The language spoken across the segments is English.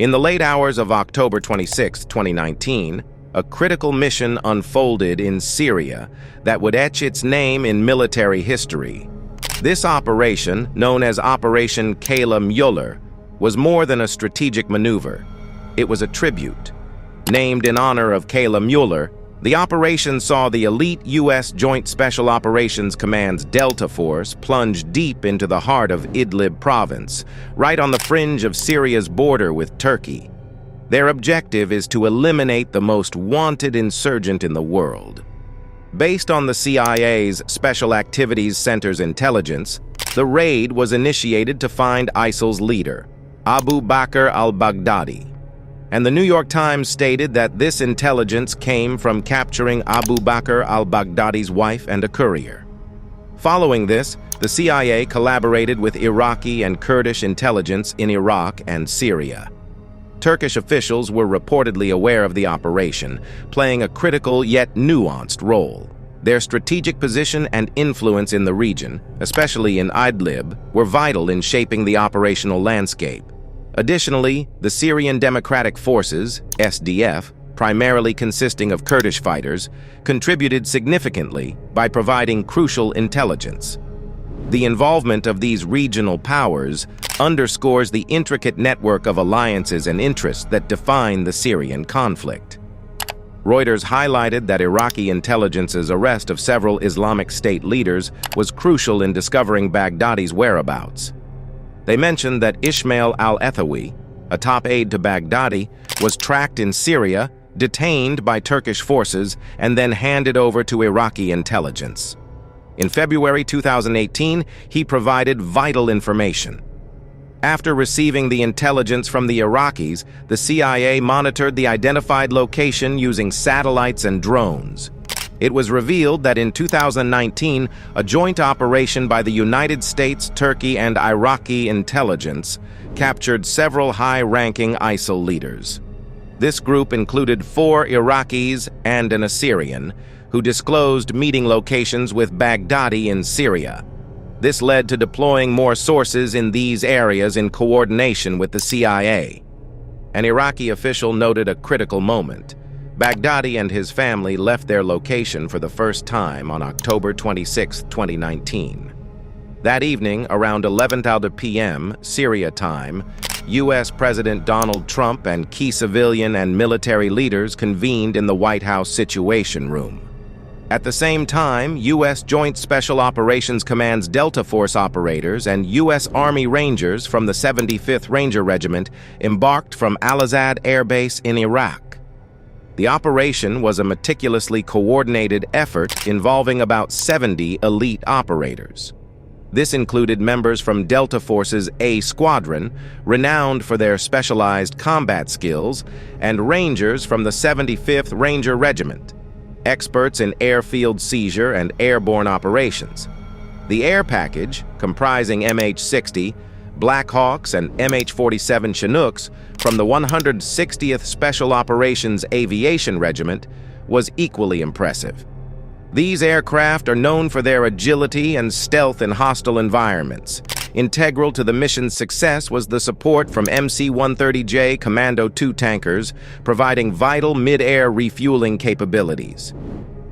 In the late hours of October 26, 2019, a critical mission unfolded in Syria that would etch its name in military history. This operation, known as Operation Kayla Mueller, was more than a strategic maneuver. It was a tribute. Named in honor of Kayla Mueller, the operation saw the elite U.S. Joint Special Operations Command's Delta Force plunge deep into the heart of Idlib province, right on the fringe of Syria's border with Turkey. Their objective is to eliminate the most wanted insurgent in the world. Based on the CIA's Special Activities Center's intelligence, the raid was initiated to find ISIL's leader, Abu Bakr al-Baghdadi. And the New York Times stated that this intelligence came from capturing Abu Bakr al-Baghdadi's wife and a courier. Following this, the CIA collaborated with Iraqi and Kurdish intelligence in Iraq and Syria. Turkish officials were reportedly aware of the operation, playing a critical yet nuanced role. Their strategic position and influence in the region, especially in Idlib, were vital in shaping the operational landscape. Additionally, the Syrian Democratic Forces, SDF, primarily consisting of Kurdish fighters, contributed significantly by providing crucial intelligence. The involvement of these regional powers underscores the intricate network of alliances and interests that define the Syrian conflict. Reuters highlighted that Iraqi intelligence's arrest of several Islamic State leaders was crucial in discovering Baghdadi's whereabouts. They mentioned that Ismail al-Ethawi, a top aide to Baghdadi, was tracked in Syria, detained by Turkish forces, and then handed over to Iraqi intelligence. In February 2018, he provided vital information. After receiving the intelligence from the Iraqis, the CIA monitored the identified location using satellites and drones. It was revealed that in 2019, a joint operation by the United States, Turkey, and Iraqi intelligence captured several high-ranking ISIL leaders. This group included 4 Iraqis and an Assyrian, who disclosed meeting locations with Baghdadi in Syria. This led to deploying more sources in these areas in coordination with the CIA. An Iraqi official noted a critical moment. Baghdadi and his family left their location for the first time on October 26, 2019. That evening, around 11:00 p.m. Syria time, U.S. President Donald Trump and key civilian and military leaders convened in the White House Situation Room. At the same time, U.S. Joint Special Operations Command's Delta Force operators and U.S. Army Rangers from the 75th Ranger Regiment embarked from Al-Azad Air Base in Iraq. The operation was a meticulously coordinated effort involving about 70 elite operators. This included members from Delta Force's A Squadron, renowned for their specialized combat skills, and Rangers from the 75th Ranger Regiment, experts in airfield seizure and airborne operations. The air package, comprising MH-60, Black Hawks, and MH-47 Chinooks from the 160th Special Operations Aviation Regiment, was equally impressive. These aircraft are known for their agility and stealth in hostile environments. Integral to the mission's success was the support from MC-130J Commando II tankers, providing vital mid-air refueling capabilities.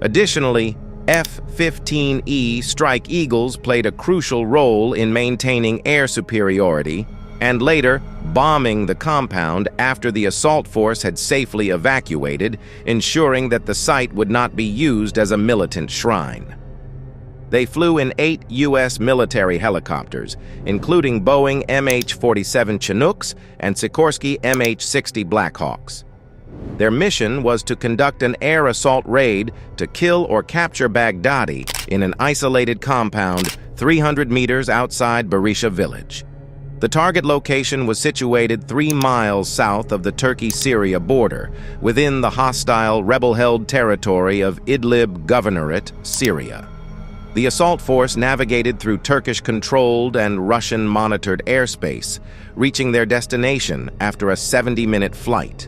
Additionally, F-15E Strike Eagles played a crucial role in maintaining air superiority and later bombing the compound after the assault force had safely evacuated, ensuring that the site would not be used as a militant shrine. They flew in 8 U.S. military helicopters, including Boeing MH-47 Chinooks and Sikorsky MH-60 Blackhawks. Their mission was to conduct an air assault raid to kill or capture Baghdadi in an isolated compound 300 meters outside Barisha village. The target location was situated 3 miles south of the Turkey-Syria border, within the hostile, rebel-held territory of Idlib Governorate, Syria. The assault force navigated through Turkish-controlled and Russian-monitored airspace, reaching their destination after a 70-minute flight.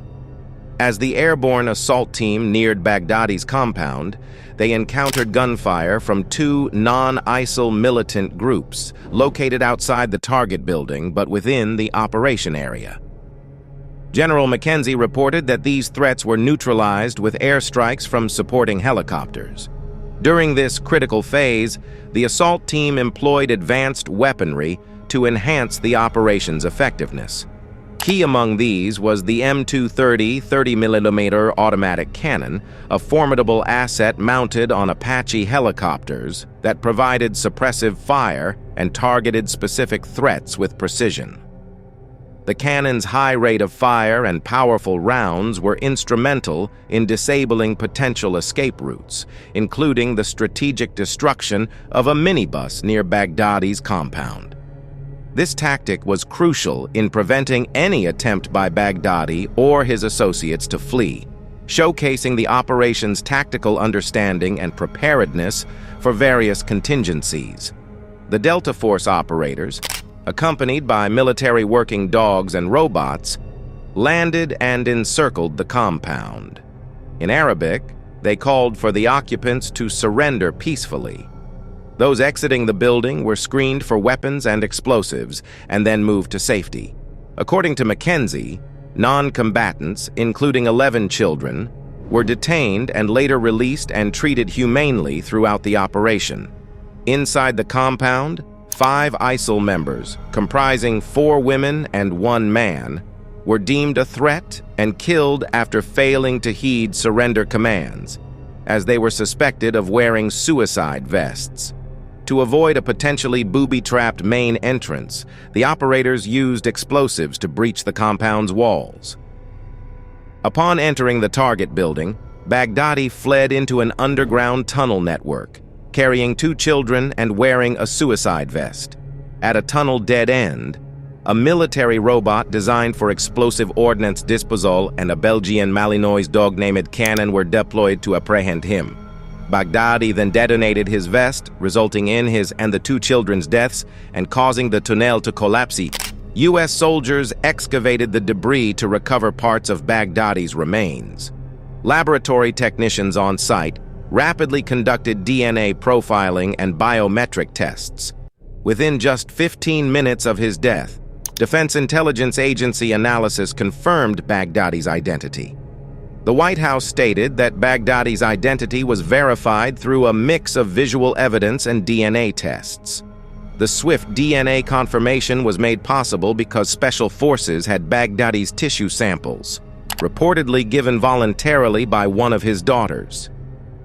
As the airborne assault team neared Baghdadi's compound, they encountered gunfire from 2 non-ISIL militant groups located outside the target building but within the operation area. General Mackenzie reported that these threats were neutralized with airstrikes from supporting helicopters. During this critical phase, the assault team employed advanced weaponry to enhance the operation's effectiveness. Key among these was the M230 30mm automatic cannon, a formidable asset mounted on Apache helicopters that provided suppressive fire and targeted specific threats with precision. The cannon's high rate of fire and powerful rounds were instrumental in disabling potential escape routes, including the strategic destruction of a minibus near Baghdadi's compound. This tactic was crucial in preventing any attempt by Baghdadi or his associates to flee, showcasing the operation's tactical understanding and preparedness for various contingencies. The Delta Force operators, accompanied by military working dogs and robots, landed and encircled the compound. In Arabic, they called for the occupants to surrender peacefully. Those exiting the building were screened for weapons and explosives and then moved to safety. According to Mackenzie, non-combatants, including 11 children, were detained and later released and treated humanely throughout the operation. Inside the compound, 5 ISIL members, comprising 4 women and 1 man, were deemed a threat and killed after failing to heed surrender commands, as they were suspected of wearing suicide vests. To avoid a potentially booby-trapped main entrance, the operators used explosives to breach the compound's walls. Upon entering the target building, Baghdadi fled into an underground tunnel network, carrying 2 children and wearing a suicide vest. At a tunnel dead end, a military robot designed for explosive ordnance disposal and a Belgian Malinois dog named Cannon were deployed to apprehend him. Baghdadi then detonated his vest, resulting in his and the 2 children's deaths and causing the tunnel to collapse. U.S. soldiers excavated the debris to recover parts of Baghdadi's remains. Laboratory technicians on site rapidly conducted DNA profiling and biometric tests. Within just 15 minutes of his death, Defense Intelligence Agency analysis confirmed Baghdadi's identity. The White House stated that Baghdadi's identity was verified through a mix of visual evidence and DNA tests. The swift DNA confirmation was made possible because special forces had Baghdadi's tissue samples, reportedly given voluntarily by one of his daughters.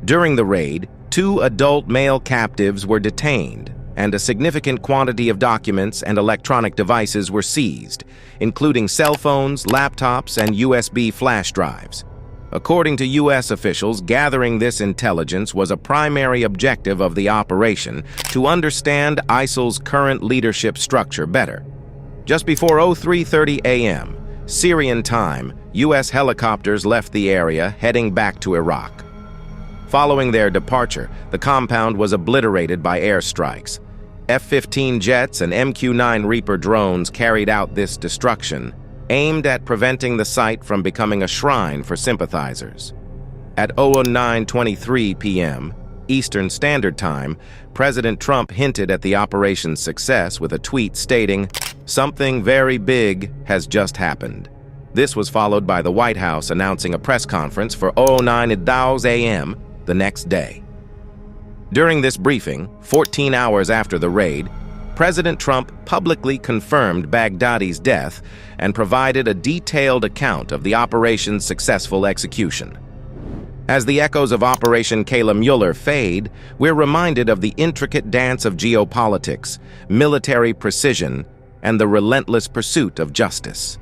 During the raid, 2 adult male captives were detained, and a significant quantity of documents and electronic devices were seized, including cell phones, laptops, and USB flash drives. According to U.S. officials, gathering this intelligence was a primary objective of the operation to understand ISIL's current leadership structure better. Just before 03:30 a.m. Syrian time, U.S. helicopters left the area, heading back to Iraq. Following their departure, the compound was obliterated by airstrikes. F-15 jets and MQ-9 Reaper drones carried out this destruction, aimed at preventing the site from becoming a shrine for sympathizers. At 09:23 p.m. Eastern Standard Time, President Trump hinted at the operation's success with a tweet stating, "Something very big has just happened." This was followed by the White House announcing a press conference for 09:00 a.m. the next day. During this briefing, 14 hours after the raid, President Trump publicly confirmed Baghdadi's death and provided a detailed account of the operation's successful execution. As the echoes of Operation Kayla Mueller fade, we're reminded of the intricate dance of geopolitics, military precision, and the relentless pursuit of justice.